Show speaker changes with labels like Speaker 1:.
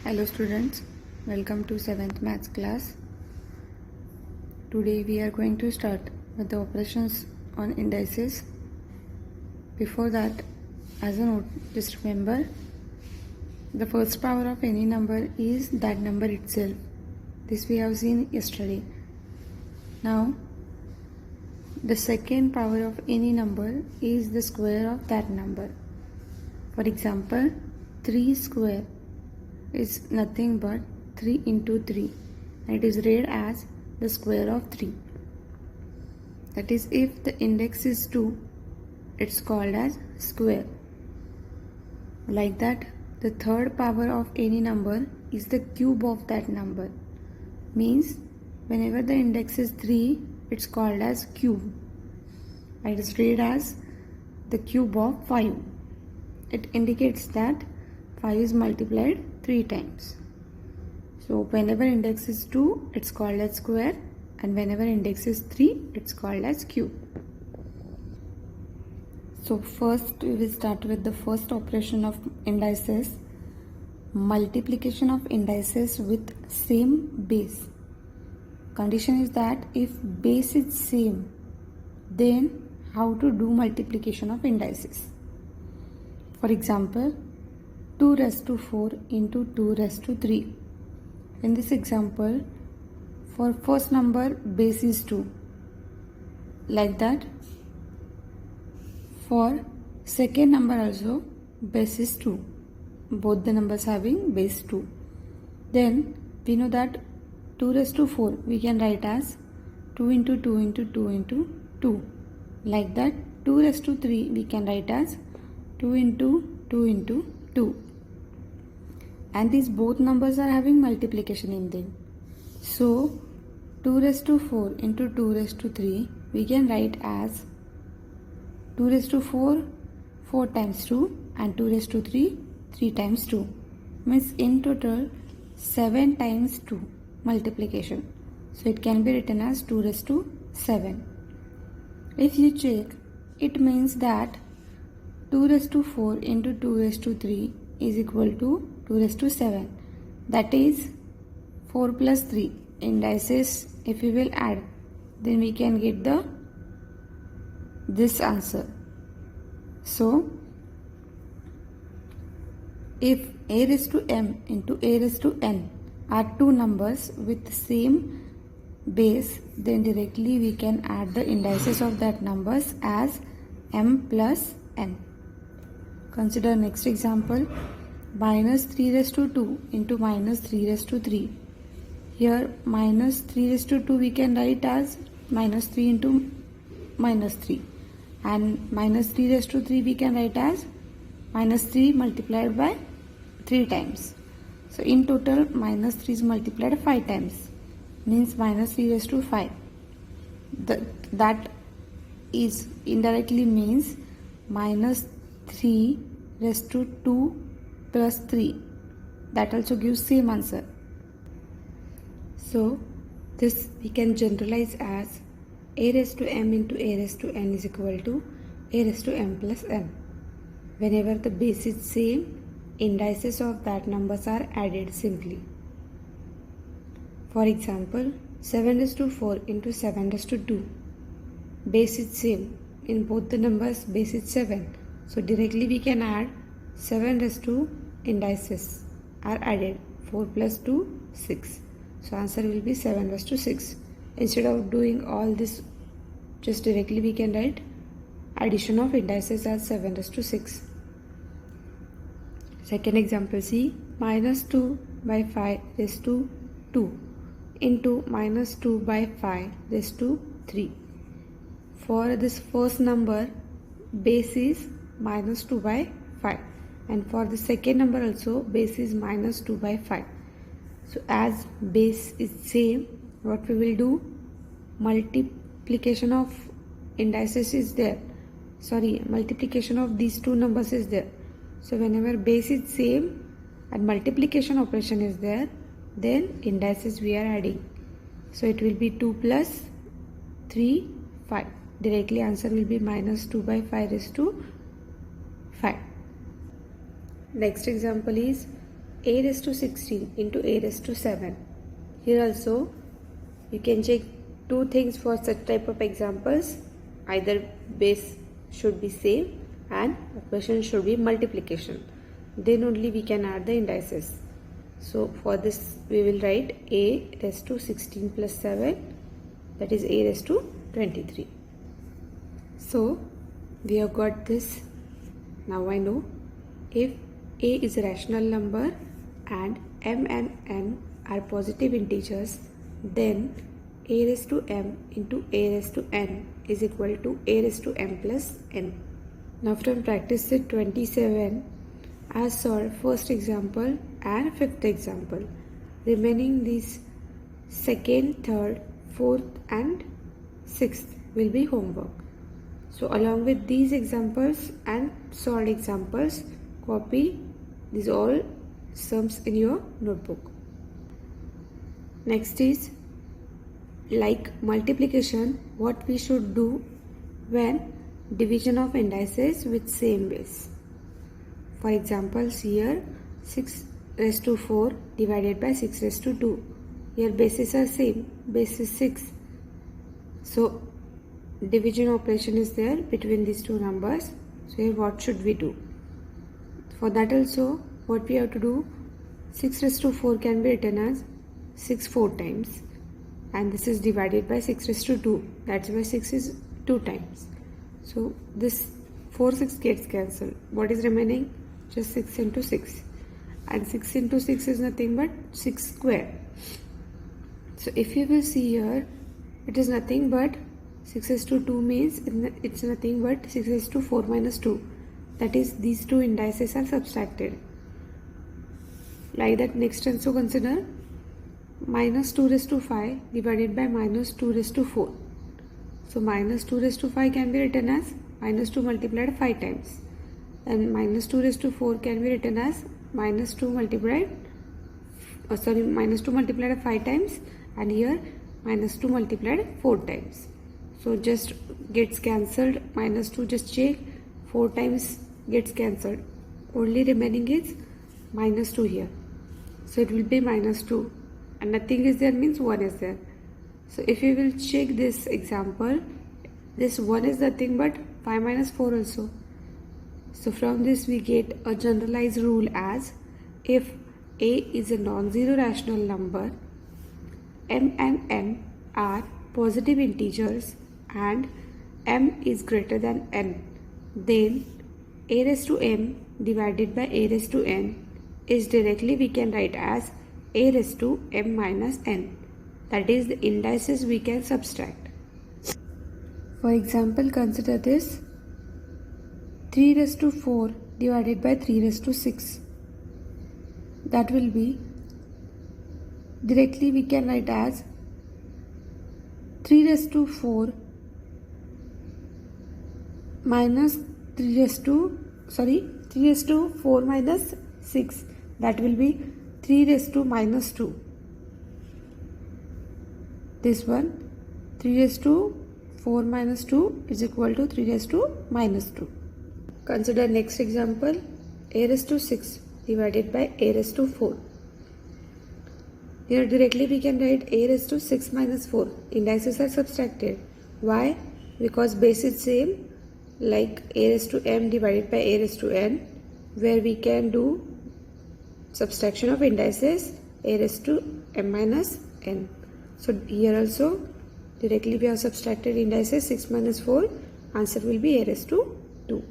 Speaker 1: Hello students, welcome to 7th maths class. Today we are going to start with the operations on indices. Before that, as a note, just remember the first power of any number is that number itself. This we have seen yesterday. Now, the second power of any number is the square of that number. For example, 3 square is nothing but 3 into 3, and it is read as the square of 3. That is, if the index is 2, it's called as square. Like that, the third power of any number is the cube of that number. Means whenever the index is 3, it's called as cube. It is read as the cube of 5. It indicates that 5 is multiplied 3 times. So whenever index is 2, it's called as square, and whenever index is 3, it's called as cube. So first we will start with the first operation of indices, multiplication of indices with same base. Condition is that if base is same, then how to do multiplication of indices. For example, 2 raised to 4 into 2 raised to 3. In this example, for first number base is 2. Like that, for second number also base is 2. Both the numbers having base 2. Then we know that 2 raised to 4 we can write as 2 into 2 into 2 into 2. Like that, 2 raised to 3 we can write as 2 into 2 into 2. And these both numbers are having multiplication in them. So 2 raised to 4 into 2 raised to 3 we can write as 2 raised to 4 4 times 2 and 2 raised to 3 3 times 2. Means in total 7 times 2 multiplication. So it can be written as 2 raised to 7. If you check, it means that 2 raised to 4 into 2 raised to 3 is equal to 2 raised to 7. That is 4 plus 3. Indices, if we will add, then we can get this answer. So if a raised to m into a raised to n are two numbers with same base, then directly we can add the indices of that numbers as m plus n. Consider next example, minus 3 raised to 2 into minus 3 raised to 3. Here minus 3 raised to 2 we can write as minus 3 into minus 3, and minus 3 raised to 3 we can write as minus 3 multiplied by 3 times. So in total minus 3 is multiplied 5 times, means minus 3 raised to 5. That is indirectly means minus 3 raised to 2 plus 3. That also gives same answer. So this we can generalize as a raised to m into a raised to n is equal to a raised to m plus n. Whenever the base is same, indices of that numbers are added simply. For example, 7 raised to 4 into 7 raised to 2. Base is same. In both the numbers base is 7. So directly we can add 7 raised to indices are added. 4 plus 2, 6. So answer will be 7 raised to 6. Instead of doing all this, just directly we can write addition of indices as 7 raised to 6. Second example, see, minus 2 by 5 raised to 2 into minus 2 by 5 raised to 3. For this first number, base is minus 2 by 5, and for the second number also base is minus 2 by 5. So as base is same, what we will do, multiplication of indices is there, multiplication of these two numbers is there. So whenever base is same and multiplication operation is there, then indices we are adding. So it will be 2 plus 3, 5. Directly answer will be minus 2 by 5 raised to 5. Next example is
Speaker 2: a raised to 16 into a raised to 7. Here also you can check two things for such type of examples. Either base should be same and operation should be multiplication. Then only we can add the indices. So for this we will write a raised to 16 plus 7, that is a raised to 23. So we have got this. Now I know if a is a rational number and m and n are positive integers, then a raised to m into a raised to n is equal to a raised to m plus n. Now from practice set 27, I have solved first example and fifth example. Remaining these second, third, fourth and sixth will be homework. So along with these examples and solved examples, copy these all sums in your notebook. Next is like multiplication, what we should do when division of indices with same base. For examples, here 6 raised to 4 divided by 6 raised to 2. Here bases are same, base is 6. So division operation is there between these two numbers. So here what should we do? For that also what we have to do, 6 raised to 4 can be written as 6 4 times, and this is divided by 6 raised to 2. That's why 6 is 2 times. So this 4 6 gets cancelled. What is remaining? Just 6 into 6, and 6 into 6 is nothing but 6 square. So if you will see here, it is nothing but 6 raised to 2 means it's nothing but 6 raised to 4 minus 2. That is, these two indices are subtracted. Like that, next also consider minus 2 raised to 5 divided by minus 2 raised to 4. So minus 2 raised to 5 can be written as minus 2 multiplied 5 times, and minus 2 raised to 4 can be written as minus 2 multiplied minus 2 multiplied 5 times, and here minus 2 multiplied 4 times. So just gets cancelled. Minus 2 just check, 4 times gets cancelled. Only remaining is minus 2 here. So it will be minus 2, and nothing is there means 1 is there. So if you will check this example, this 1 is nothing but 5 minus 4 also. So from this we get a generalized rule as, if a is a non-zero rational number, m and n are positive integers, and m is greater than n, then a raised to m divided by a raised to n is directly we can write as a raised to m minus n. That is, the indices we can subtract. For example, consider this 3 raised to 4 divided by 3 raised to 6. That will be, directly we can write as 3 raised to 4 minus 3 raised to 4 minus 6. That will be 3 raised to minus 2. This one, 3 raised to 4 minus 2 is equal to 3 raised to minus 2. Consider next example, a raised to 6 divided by a raised to 4. Here directly we can write a raised to 6 minus 4. Indices are subtracted. Why? Because base is same, like a raised to m divided by a raised to n, where we can do subtraction of indices a raised to m minus n. So here also directly we have subtracted indices 6 minus 4. Answer will be a raised to 2.